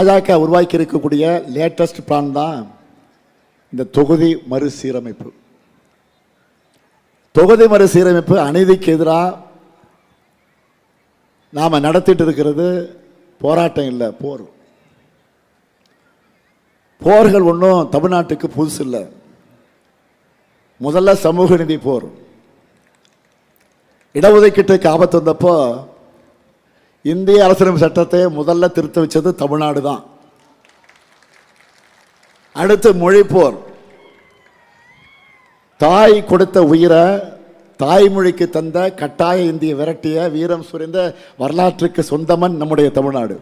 பாஜக உருவாக்கி இருக்கக்கூடிய லேட்டஸ்ட் பிளான் தான் இந்த தொகுதி மறுசீரமைப்பு. தொகுதி மறுசீரமைப்பு அநீதிக்கு எதிராக நாம் நடத்திட்டு இருக்கிறது போராட்டம் இல்லை, போர். போர்கள் ஒன்றும் தமிழ்நாட்டுக்கு புதுசு இல்லை. முதல்ல சமூக நீதி போர். இடஒதுக்கீட்டுக்கு ஆபத்து வந்தப்போ இந்திய அரசியலமைப்பு சட்டத்தை முதல்ல திருத்த வச்சது தமிழ்நாடு தான். அடுத்து மொழி போர். தாய் கொடுத்த உயிரை தாய்மொழிக்கு தந்த கட்டாய இந்திய விரட்டிய வீரம் சுரிந்த வரலாற்றுக்கு சொந்தமன் நம்முடைய தமிழ்நாடு.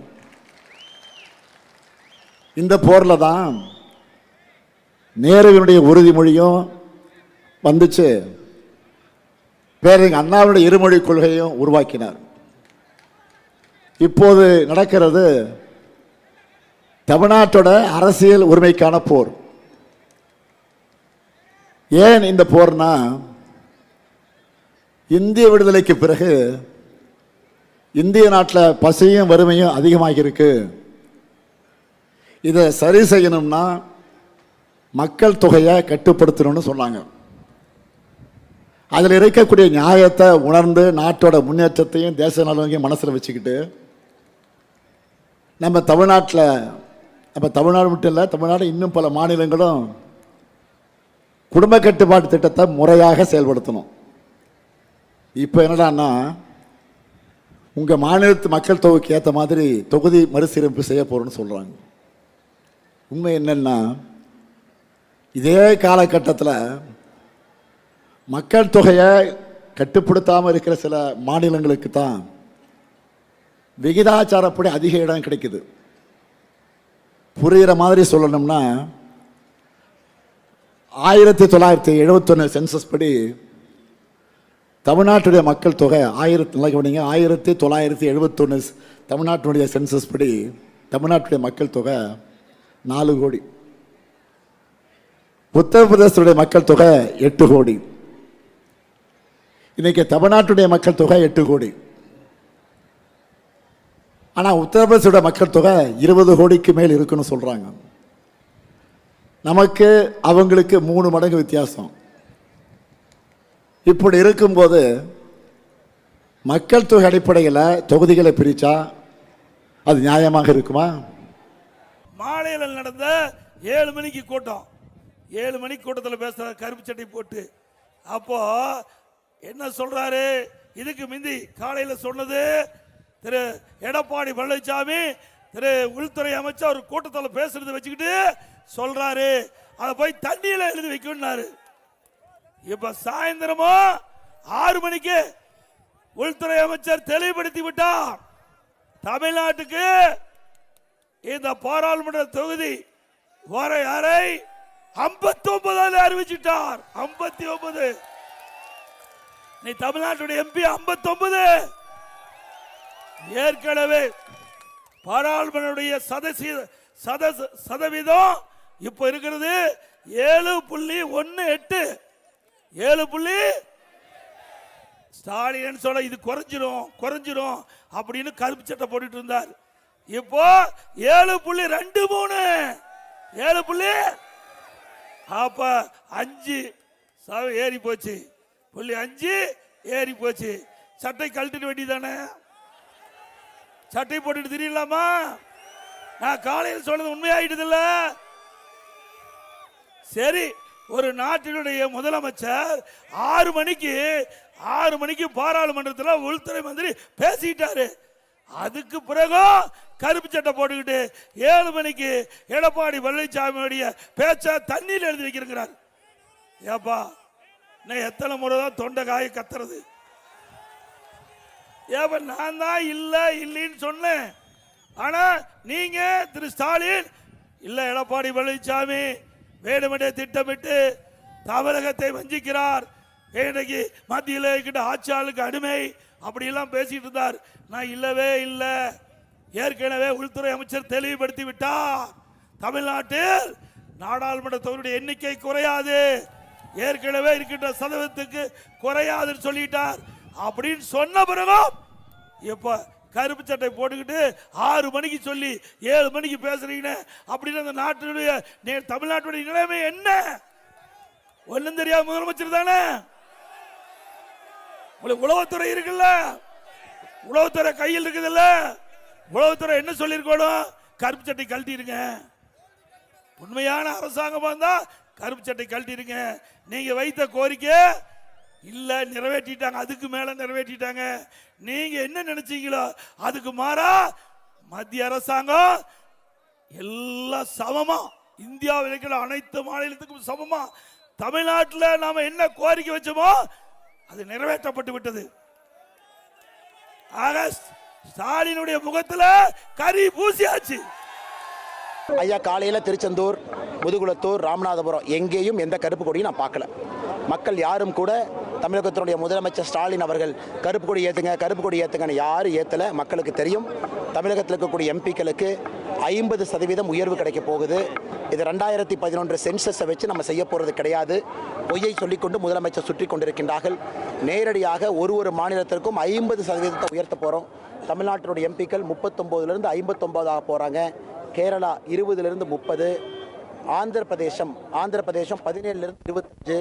இந்த போரில் தான் நேருவினுடைய உறுதிமொழியும் வந்துச்சு. பேரறிஞர் அண்ணாவுடைய இருமொழி கொள்கையும் உருவாக்கினார். இப்போது நடக்கிறது தமிழ்நாட்டோட அரசியல் உரிமைக்கான போர். ஏன் இந்த போர்னா, இந்திய விடுதலைக்கு பிறகு இந்திய நாட்டில் பசியும் வறுமையும் அதிகமாகி இருக்கு. இதை சரி செய்யணும்னா மக்கள் தொகையை கட்டுப்படுத்தணும்னு சொன்னாங்க. அதில் இருக்கக்கூடிய நியாயத்தை உணர்ந்து நாட்டோட முன்னேற்றத்தையும் தேச நலனையும் மனசில் வச்சுக்கிட்டு நம்ம தமிழ்நாட்டில், நம்ம தமிழ்நாடு மட்டும் இல்லை, தமிழ்நாடு இன்னும் பல மாநிலங்களும் குடும்ப கட்டுப்பாட்டு திட்டத்தை முறையாக செயல்படுத்தணும். இப்போ என்னடான்னா, உங்கள் மாநிலத்து மக்கள் தொகைக்கு ஏற்ற மாதிரி தொகுதி மறுசீரமைப்பு செய்ய போகிறோன்னு சொல்கிறாங்க. உண்மை என்னன்னா, இதே காலகட்டத்தில் மக்கள் தொகையை கட்டுப்படுத்தாமல் இருக்கிற சில மாநிலங்களுக்கு தான் விகிதாச்சாரப்படி அதிக இடம் கிடைக்குது. புரிகிற மாதிரி சொல்லணும்னா, 1971 சென்சஸ் படி தமிழ்நாட்டுடைய மக்கள் தொகை 1971 தமிழ்நாட்டுடைய சென்சஸ் படி தமிழ்நாட்டுடைய மக்கள் தொகை 4 கோடி. உத்தரப்பிரதேசத்துடைய மக்கள் தொகை 8 கோடி. இன்னைக்கு தமிழ்நாட்டுடைய மக்கள் தொகை 8 கோடி. ஆனால் உத்தரப்பிரதேசோட மக்கள் தொகை 20 கோடிக்கு மேல் இருக்குன்னு சொல்கிறாங்க. நமக்கு அவங்களுக்கு 3 மடங்கு வித்தியாசம். இப்படி இருக்கும்போது மக்கள் தொகை அடிப்படையில் தொகுதிகளை பிரித்தா அது நியாயமாக இருக்குமா? மாலையில் நடந்த 7 மணிக்கு கூட்டம், 7 மணிக்கு கூட்டத்தில் பேசுற கருப்பு சட்டை போட்டு, அப்போ என்ன சொல்றாரு? இதுக்கு முந்தி காலையில் சொன்னது திரு எடப்பாடி பழனிசாமி, திரு உள்துறை அமைச்சர் ஒரு கூட்டத்தில் பேசுறதை வச்சுக்கிட்டு சொல்றாரு, அதை போய் தண்ணியில எழுதி வைக்கணும்னாரு. இப்ப சாயந்தரமா 6 மணிக்கு உள்துறை அமைச்சர் தெளிவுபடுத்தி விட்டார். தமிழ்நாட்டுக்கு இந்த பாராளுமன்ற தொகுதி வரையறை 59 அறிவிச்சிட்டார். 59. நீ தமிழ்நாட்டுடைய எம்பி 59. ஏற்கனவே பாராளுமன்ற சதவீதம் இப்ப இருக்கிறது 7.18. 7. ஸ்டாலின் சொல்ல இது குறைஞ்சிரும் அப்படின்னு கருப்பு சட்டை போட்டுட்டு இருந்தார். இப்போ 7.23. 7. அப்ப 5 ஏறி போச்சு. 5 ஏறி போச்சு. சட்டை கழட்டிட வேண்டியதானே? சட்டை போட்டுட்டு தெரியலாமா? நான் காலையில் சொன்னது உண்மையாயிட்டது இல்ல. சரி, ஒரு நாட்டினுடைய முதலமைச்சர் 6 மணிக்கு பாராளுமன்றத்தில் உள்துறை மந்திரி பேசிட்டாரு. அதுக்கு பிறகு கருப்பு சட்டை போட்டுக்கிட்டு 7 மணிக்கு எடப்பாடி பழனிசாமியுடைய பேச்ச தண்ணியில் எழுதி வைக்கிறார். ஏப்பா, நான் எத்தனை முறை தான் தொண்டை காய கத்துறது? ஏப்பா, நான் தான் இல்லைன்னு சொன்னேன். ஆனா நீங்க திரு ஸ்டாலின் இல்ல, எடப்பாடி பழனிசாமி வேணுமென்றே திட்டமிட்டு தமிழகத்தை வஞ்சிக்கிறார், இன்னைக்கு மத்தியில் இருக்கின்ற ஆட்சியாளருக்கு அடிமை அப்படியெல்லாம் பேசிட்டு இருந்தார். நான் இல்லவே இல்லை. ஏற்கனவே உள்துறை அமைச்சர் தெளிவுபடுத்தி விட்டார். தமிழ்நாட்டில் நாடாளுமன்ற தொகுதியுடைய எண்ணிக்கை குறையாது, ஏற்கனவே இருக்கின்ற சதவீதத்துக்கு குறையாதுன்னு சொல்லிட்டார். அப்படின்னு சொன்ன பிறகு இப்ப கருப்பு சட்டை போட்டுக்கிட்டு 6 மணிக்கு சொல்லி 7 மணிக்கு பேசுறீங்க அப்படின்னு அந்த நாட்டுடைய தமிழ்நாட்டுடைய நிலைமை என்ன? ஒன்றும் தெரியாம முதலமைச்சர் தானே. உங்களுக்கு உளவுத்துறை இருக்குல்ல, உளவுத்துறை கையில் இருக்குதுல்ல, உளவுத்துறை என்ன சொல்லியிருக்கணும்? கருப்பு சட்டை கழட்டிடுங்க. உண்மையான அரசாங்கமா இருந்தா கருப்பு சட்டை கழட்டிடுங்க. நீங்க வைத்த கோரிக்கை இல்ல நிறைவேற்றிட்டாங்க, அதுக்கு மேல நிறைவேற்றிட்டாங்க. நீங்க என்ன நினைச்சீங்களோ அதுக்கு மாறா மத்திய அரசாங்கம் எல்லாம் சமமா, இந்தியாவில் இருக்கிற அனைத்து மாநிலத்துக்கும் சமமா தமிழ்நாட்டில் நாம என்ன கோரிக்கை வச்சோமோ அது நிறைவேற்றப்பட்டு விட்டது. ஆக ஸ்டாலினுடைய முகத்துல கரி பூசியாச்சு. ஐயா, காலையில் திருச்செந்தூர், முதுகுளத்தூர், ராமநாதபுரம் எங்கேயும் எந்த கருப்பு கொடியும் நான் பார்க்கல. மக்கள் யாரும் கூட தமிழகத்தினுடைய முதலமைச்சர் ஸ்டாலின் அவர்கள் கருப்பு கொடி ஏற்றுங்க, கருப்பு கொடி ஏற்றுங்கன்னு யாரும் ஏற்றலை. மக்களுக்கு தெரியும் தமிழகத்தில் இருக்கக்கூடிய எம்பிக்களுக்கு 50% உயர்வு கிடைக்க போகுது. இது 2011 சென்சஸை வச்சு நம்ம செய்ய போகிறது கிடையாது. பொய்யை சொல்லிக்கொண்டு முதலமைச்சர் சுற்றி கொண்டிருக்கின்றார்கள். நேரடியாக ஒரு மாநிலத்திற்கும் 50% உயர்த்த போகிறோம். தமிழ்நாட்டினுடைய எம்பிக்கள் 39லேருந்து 59 ஆக போகிறாங்க. கேரளா 20லேருந்து 30, ஆந்திர பிரதேசம் 17லேருந்து 25,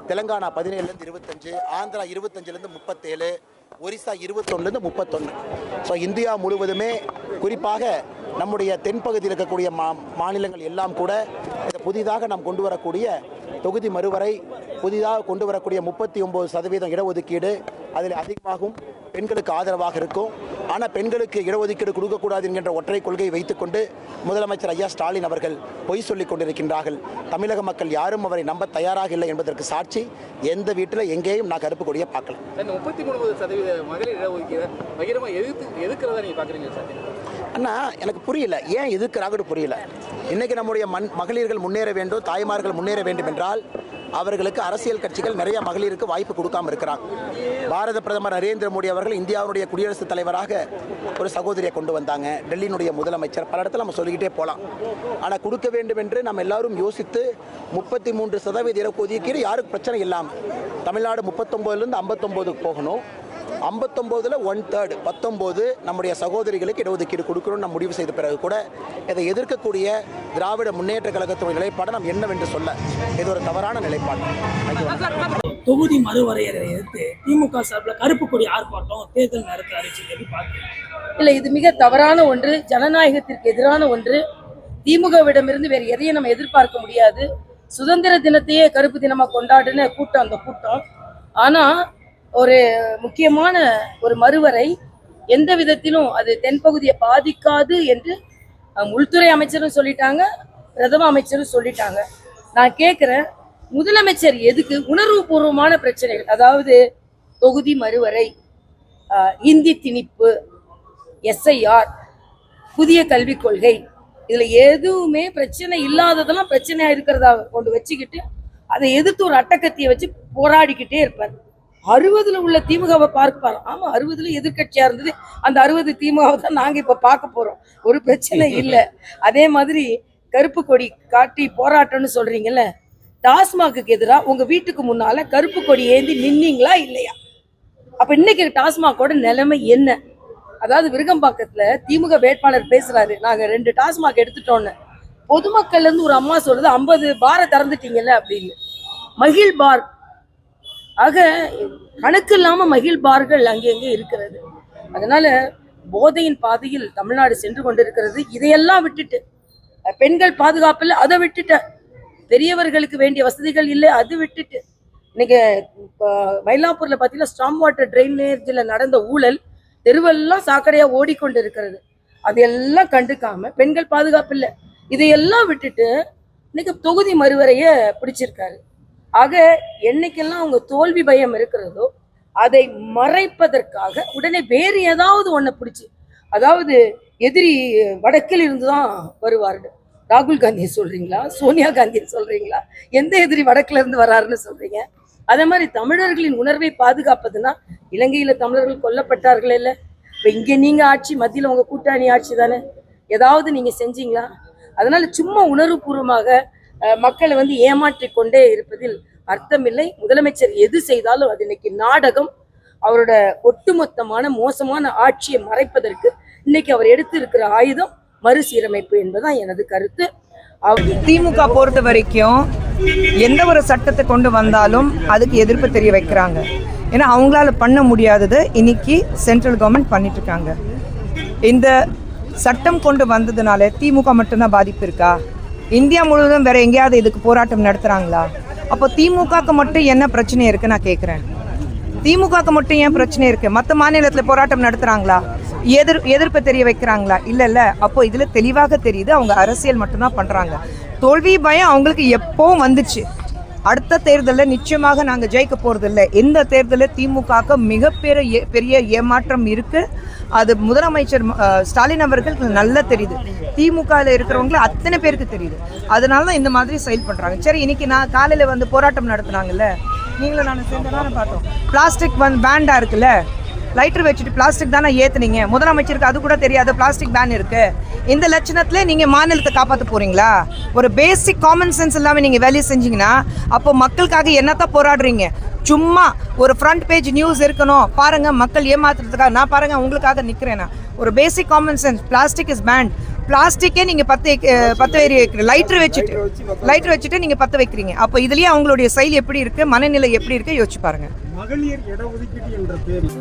தெலங்கானா 17லேருந்து 25, ஆந்திரா 25லேருந்து 37, ஒரிசா 21லேருந்து 31. ஸோ இந்தியா முழுவதுமே குறிப்பாக நம்முடைய தென்பகுதியில் இருக்கக்கூடிய மாநிலங்கள் எல்லாம் கூட இதை புதிதாக நாம் கொண்டு வரக்கூடிய தொகுதி மறுவரை, புதிதாக கொண்டு வரக்கூடிய 39% இடஒதுக்கீடு அதில் அதிகமாகும் பெண்களுக்கு ஆதரவாக இருக்கும். ஆனால் பெண்களுக்கு இடஒதுக்கீடு கொடுக்கக்கூடாது என்கின்ற ஒற்றை கொள்கையை வைத்துக்கொண்டு முதலமைச்சர் ஐயா ஸ்டாலின் அவர்கள் பொய் சொல்லிக் கொண்டிருக்கின்றார்கள். தமிழக மக்கள் யாரும் அவரை நம்ப தயாராக இல்லை என்பதற்கு சாட்சி எந்த வீட்டில் எங்கேயும் நான் கருப்பு கொடியை பார்க்கலாம். 33% மகளிர் இடஒதுக்கீடு பகிரமா எதுக்குறதா நீங்க பாக்குறீங்க சார்? அண்ணா, எனக்கு புரியல, ஏன் எதுக்குறாங்கன்னு புரியல. இன்னைக்கு நம்முடைய மகளிர்கள் முன்னேற வேண்டும், தாய்மார்கள் முன்னேற வேண்டும் என்றால் அவர்களுக்கு அரசியல் கட்சிகள் நிறைய மகளிருக்கு வாய்ப்பு கொடுக்காம இருக்கிறாங்க. பாரத பிரதமர் நரேந்திர மோடி அவர்கள் இந்தியாவுடைய குடியரசுத் தலைவராக ஒரு சகோதரியை கொண்டு வந்தாங்க. டெல்லியினுடைய முதலமைச்சர், பல இடத்துல நம்ம சொல்லிக்கிட்டே போகலாம். ஆனால் கொடுக்க வேண்டும் என்று நம்ம எல்லாரும் யோசித்து 33% இடஒதுக்கீடு யாருக்கு பிரச்சனை இல்லாமல் தமிழ்நாடு 39லேருந்து 59 போகணும். 59ல் 1/3 19 நம்முடைய சகோதரிகளுக்கு இடஒதுக்கீடு கொடுக்கணும்னு நம்ம முடிவு செய்த பிறகு கூட இதை எதிர்க்கக்கூடிய திராவிட முன்னேற்ற கழகத்தினுடைய நிலைப்பாடு நாம் என்னவென்று சொல்ல இது ஒரு தவறான நிலைப்பாடு. தொகுதி மறுவரையறை எதிர்த்து திமுக சார்பில் கருப்பு கொடி ஆர்ப்பாட்டம் தேர்தல் நேரத்தில் அறிவிச்சு பார்க்கிறேன். இல்லை, இது மிக தவறான ஒன்று, ஜனநாயகத்திற்கு எதிரான ஒன்று. திமுகவிடமிருந்து வேறு எதையும் நம்ம எதிர்பார்க்க முடியாது. சுதந்திர தினத்தையே கருப்பு தினமா கொண்டாடுன கூட்டம் அந்த கூட்டம். ஆனா ஒரு முக்கியமான ஒரு மறுவரை எந்த விதத்திலும் அது தென்பகுதியை பாதிக்காது என்று உள்துறை அமைச்சரும் சொல்லிட்டாங்க, பிரதம அமைச்சரும் சொல்லிட்டாங்க. நான் கேட்கிறேன், முதலமைச்சர் எதுக்கு உணர்வுபூர்வமான பிரச்சனைகள், அதாவது தொகுதி மறுவரை, இந்தி திணிப்பு, SIR, புதிய கல்விக் கொள்கை, இதுல எதுவுமே பிரச்சனை இல்லாததெல்லாம் பிரச்சனையா இருக்கிறதா கொண்டு வச்சுக்கிட்டு அதை எதிர்த்து ஒரு அட்டக்கத்தியை வச்சு போராடிக்கிட்டே இருப்பார். 60ல் உள்ள திமுகவை பார்ப்பார். ஆமா, 60ல் எதிர்கட்சியா இருந்தது. அந்த 60 திமுகவை தான் நாங்க இப்ப பார்க்க போறோம். ஒரு பிரச்சனை இல்லை. அதே மாதிரி கருப்பு கொடி காட்டி போராட்டம்னு சொல்றீங்கல்ல, டாஸ்மாக்கு எதிராக உங்க வீட்டுக்கு முன்னால கருப்பு கொடி ஏந்தி நின்னீங்களா இல்லையா? அப்ப இன்னைக்கு டாஸ்மாகோட நிலைமை என்ன? அதாவது விருகம்பாக்கத்துல திமுக வேட்பாளர் பேசுறாரு, நாங்க 2 டாஸ்மாக் எடுத்துட்டோன்னு. பொதுமக்கள்ல இருந்து ஒரு அம்மா சொல்றது 50 பாரை திறந்துட்டீங்கல்ல அப்படின்னு. மகிழ் பார், ஆக கணக்கு இல்லாம மகிழ் பார்கள் அங்கங்கே இருக்கிறது. அதனால போதையின் பாதையில் தமிழ்நாடு சென்று கொண்டிருக்கிறது. இதையெல்லாம் விட்டுட்டு பெண்கள் பாதுகாப்பு இல்லை, அதை விட்டுட்ட, பெரியவர்களுக்கு வேண்டிய வசதிகள் இல்லை, அது விட்டுட்டு இன்னைக்கு மயிலாப்பூர்ல பாத்தீங்கன்னா ஸ்டாம் வாட்டர் ட்ரைனேஜ்ல நடந்த ஊழல் தெருவெல்லாம் சாக்கடையா ஓடிக்கொண்டு இருக்கிறது. அதையெல்லாம் கண்டுக்காம பெண்கள் பாதுகாப்பு இல்லை, இதையெல்லாம் விட்டுட்டு இன்னைக்கு தொகுதி மறுவரைய பிடிச்சிருக்காரு. ஆக என்னைக்கெல்லாம் அவங்க தோல்வி பயம் இருக்கிறதோ அதை மறைப்பதற்காக உடனே வேறு ஏதாவது ஒன்றை பிடிச்சி, அதாவது எதிரி வடக்கில் இருந்துதான் வருவார்கள். ராகுல் காந்தியை சொல்றீங்களா, சோனியா காந்தியை சொல்றீங்களா? எந்த எதிரி வடக்குல இருந்து வர்றாருன்னு சொல்றீங்க? அதே மாதிரி தமிழர்களின் உணர்வை பாதுகாப்பதுன்னா, இலங்கையில தமிழர்கள் கொல்லப்பட்டார்கள் இல்லை, இப்ப இங்க நீங்க ஆட்சி, மத்தியில உங்க கூட்டணி ஆட்சி தானே, ஏதாவது நீங்க செஞ்சீங்களா? அதனால சும்மா உணர்வுபூர்வமாக மக்களை ஏமாற்றிக் கொண்டே இருப்பதில் அர்த்தமில்லை. முதலமைச்சர் எது செய்தாலும் அது இன்னைக்கு நாடகம். அவரோட ஒட்டுமொத்தமான மோசமான ஆட்சியை மறைப்பதற்கு இன்னைக்கு அவர் எடுத்து இருக்கிற ஆயுதம் மறுசீரமைப்பு என்பதுதான் எனது கருத்து. திமுக பொறுத்த வரைக்கும் எந்த ஒரு சட்டத்தை கொண்டு வந்தாலும் அதுக்கு எதிர்ப்பு தெரிய வைக்கிறாங்க. ஏன்னா அவங்களால பண்ண முடியாதது இன்னைக்கு சென்ட்ரல் கவர்மெண்ட் பண்ணிட்டு இருக்காங்க. இந்த சட்டம் கொண்டு வந்ததுனால திமுக மட்டும்தான் பாதிப்பு இருக்கா? இந்தியா முழுவதும் வேற எங்கேயாவது இதுக்கு போராட்டம் நடத்துறாங்களா? அப்போ திமுகக்கு மட்டும் என்ன பிரச்சனை இருக்கு நான் கேட்குறேன். திமுகக்கு மட்டும் ஏன் பிரச்சனை இருக்கு? மற்ற மாநிலத்தில் போராட்டம் நடத்துறாங்களா? எதிர்ப்பு தெரிய வைக்கிறாங்களா? இல்ல. அப்போ இதுல தெளிவாக தெரியுது அவங்க அரசியல் மட்டும்தான் பண்றாங்க. தோல்வி பயம் அவங்களுக்கு எப்பவும் வந்துச்சு. அடுத்த தேர்தலில் நிச்சயமாக நாங்கள் ஜெயிக்க போறதில்லை. இந்த தேர்தலில் திமுகவுக்கு மிகப்பெரிய ஏமாற்றம் இருக்கு. அது முதலமைச்சர் ஸ்டாலின் அவர்களுக்கு நல்லா தெரியுது. திமுகவில் இருக்கிறவங்களை அத்தனை பேருக்கு தெரியுது. அதனால தான் இந்த மாதிரி செயல்படுறாங்க. சரி, இன்னைக்கு நான் காலையில் வந்து போராட்டம் நடத்துனாங்கல்ல, நீங்களும் நான் சேர்ந்ததானே பார்த்தோம். பிளாஸ்டிக் பேண்டா இருக்குல்ல, லைட்டர் வச்சுட்டு பிளாஸ்டிக் தானே ஏற்றுனீங்க. முதலமைச்சருக்கு அது கூட தெரியாது பிளாஸ்டிக் பேன் இருக்கு. இந்த லட்சணத்துல நீங்க மாநிலத்தை காப்பாற்ற போறீங்களா? ஒரு பேசிக் காமன் சென்ஸ் இல்லாமல் நீங்க வேலையை செஞ்சீங்கன்னா அப்போ மக்களுக்காக என்னத்தான் போராடுறீங்க? சும்மா ஒரு ஃப்ரண்ட் பேஜ் நியூஸ் இருக்கணும் பாருங்க, மக்கள் ஏமாத்துறதுக்காக நான் பாருங்க உங்களுக்காக நிற்கிறேன்னா. ஒரு basic common sense, plastic is banned. பிளாஸ்டிக்கே நீங்க பத்து லைட்டர் வச்சுட்டு நீங்க பத்த வைக்கிறீங்க. அப்போ இதுலயே அவங்களுடைய செயல் எப்படி இருக்கு, மனநிலை எப்படி இருக்கு யோசிச்சு பாருங்க. மகளிர் இடஒதுக்கீடு என்ற பேரில்